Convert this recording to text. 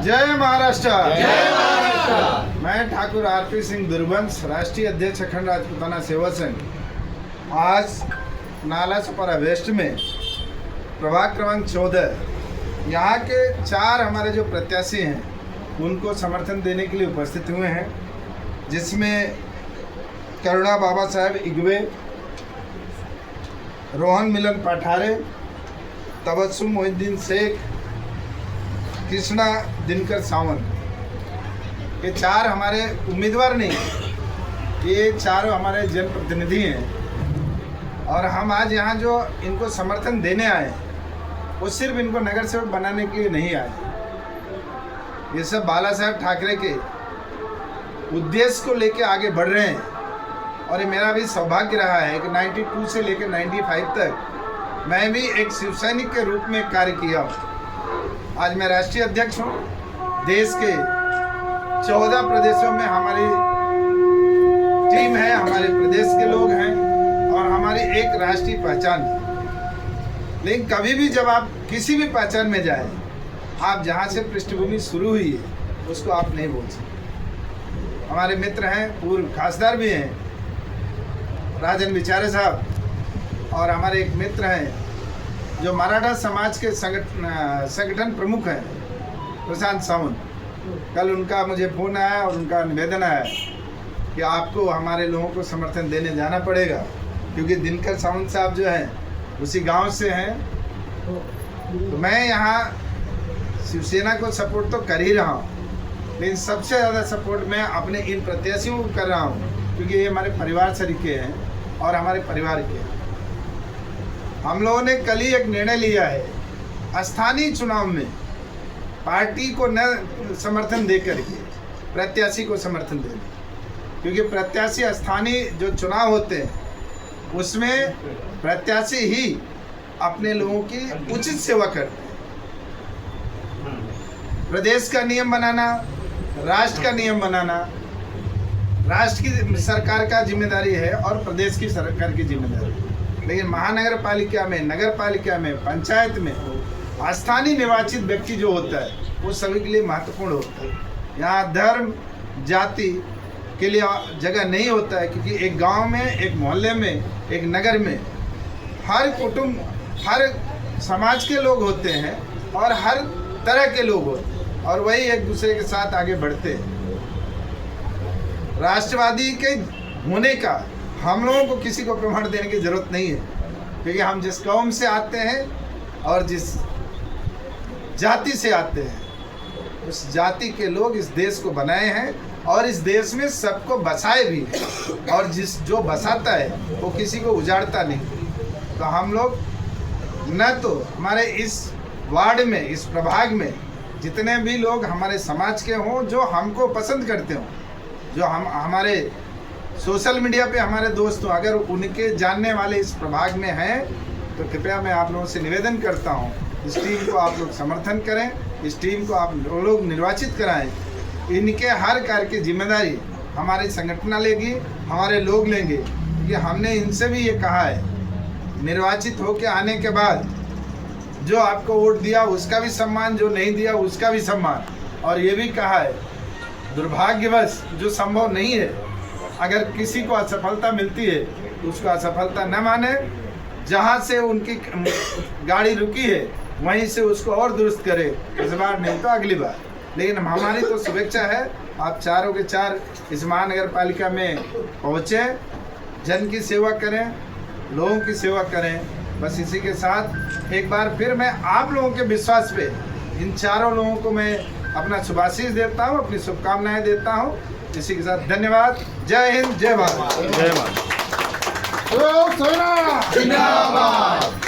जय महाराष्ट्र। जय महाराष्ट्र। मैं ठाकुर आरपी सिंह दुर्वंश, राष्ट्रीय अध्यक्ष अखंड राजपूताना सेवा संघ, आज नालासोपारा वेस्ट में प्रभाग क्रमांक 14 यहाँ के 4 हमारे जो प्रत्याशी हैं उनको समर्थन देने के लिए उपस्थित हुए हैं, जिसमें करुणा बाबा साहेब इगवे, रोहन मिलन पठारे, तबस्सुम मोहिद्दीन शेख, कृष्णा दिनकर सावंत। ये 4 हमारे उम्मीदवार नहीं, ये 4 हमारे जनप्रतिनिधि हैं। और हम आज यहाँ जो इनको समर्थन देने आए वो सिर्फ इनको नगर सेवक बनाने के लिए नहीं आए। ये सब बाला साहेब ठाकरे के उद्देश्य को लेके आगे बढ़ रहे हैं। और ये मेरा भी सौभाग्य रहा है कि 92 से लेकर 95 तक मैं भी एक शिव सैनिक के रूप में कार्य किया हूँ। आज मैं राष्ट्रीय अध्यक्ष हूँ। देश के 14 प्रदेशों में हमारी टीम है, हमारे प्रदेश के लोग हैं और हमारी एक राष्ट्रीय पहचान है। लेकिन कभी भी जब आप किसी भी पहचान में जाए, आप जहाँ से पृष्ठभूमि शुरू हुई है उसको आप नहीं भूल सकते। हमारे मित्र हैं, पूर्व खासदार भी हैं, राजन विचारे साहब, और हमारे एक मित्र हैं जो मराठा समाज के संगठन प्रमुख हैं, प्रशांत सावंत। कल उनका मुझे फ़ोन आया और उनका निवेदन आया कि आपको हमारे लोगों को समर्थन देने जाना पड़ेगा, क्योंकि दिनकर सावंत साहब जो हैं उसी गांव से हैं। तो मैं यहाँ शिवसेना को सपोर्ट तो कर ही रहा हूँ, लेकिन सबसे ज़्यादा सपोर्ट मैं अपने इन प्रत्याशियों को कर रहा हूँ, क्योंकि ये हमारे परिवार सरीखे हैं और हमारे परिवार के हैं। हम लोगों ने कल ही एक निर्णय लिया है, स्थानीय चुनाव में पार्टी को न समर्थन देकर के प्रत्याशी को समर्थन देना, क्योंकि प्रत्याशी स्थानीय जो चुनाव होते हैं उसमें प्रत्याशी ही अपने लोगों की उचित सेवा करते हैं। प्रदेश का नियम बनाना, राष्ट्र का नियम बनाना राष्ट्र की सरकार का जिम्मेदारी है और प्रदेश की सरकार की जिम्मेदारी है। लेकिन महानगर पालिका में, नगर पालिका में, पंचायत में स्थानीय निर्वाचित व्यक्ति जो होता है वो सभी के लिए महत्वपूर्ण होता है। यहाँ धर्म जाति के लिए जगह नहीं होता है, क्योंकि एक गांव में, एक मोहल्ले में, एक नगर में हर कुटुंब, हर समाज के लोग होते हैं और हर तरह के लोग होते हैं, और वही एक दूसरे के साथ आगे बढ़ते हैं। राष्ट्रवादी के होने का हम लोगों को किसी को प्रमाण देने की जरूरत नहीं है, क्योंकि हम जिस कौम से आते हैं और जिस जाति से आते हैं उस जाति के लोग इस देश को बनाए हैं और इस देश में सबको बसाए भी हैं, और जो बसाता है वो किसी को उजाड़ता नहीं। तो हम लोग न तो हमारे इस वार्ड में, इस प्रभाग में जितने भी लोग हमारे समाज के हों, जो हमको पसंद करते हों, जो हमारे सोशल मीडिया पे हमारे दोस्त हो, अगर उनके जानने वाले इस प्रभाग में हैं तो कृपया मैं आप लोगों से निवेदन करता हूं, इस टीम को आप लोग समर्थन करें, इस टीम को आप लोग निर्वाचित कराएं। इनके हर कार्य की जिम्मेदारी हमारी संगठन लेगी, हमारे लोग लेंगे, क्योंकि हमने इनसे भी ये कहा है, निर्वाचित होकर आने के बाद जो आपको वोट दिया उसका भी सम्मान, जो नहीं दिया उसका भी सम्मान। और ये भी कहा है, दुर्भाग्यवश जो संभव नहीं है, अगर किसी को असफलता मिलती है तो उसको असफलता न माने, जहाँ से उनकी गाड़ी रुकी है वहीं से उसको और दुरुस्त करे, इस बार नहीं तो अगली बार। लेकिन हमारी तो शुभेच्छा है, आप चारों के 4 इस महानगर पालिका में पहुँचे, जन की सेवा करें, लोगों की सेवा करें। बस इसी के साथ एक बार फिर मैं आप लोगों के विश्वास पे इन 4 लोगों को मैं अपना शुभाशीष देता हूँ, अपनी शुभकामनाएं देता हूँ। इसी के साथ धन्यवाद। जय हिंद, जय भारत। जय भारत। जिंदाबाद।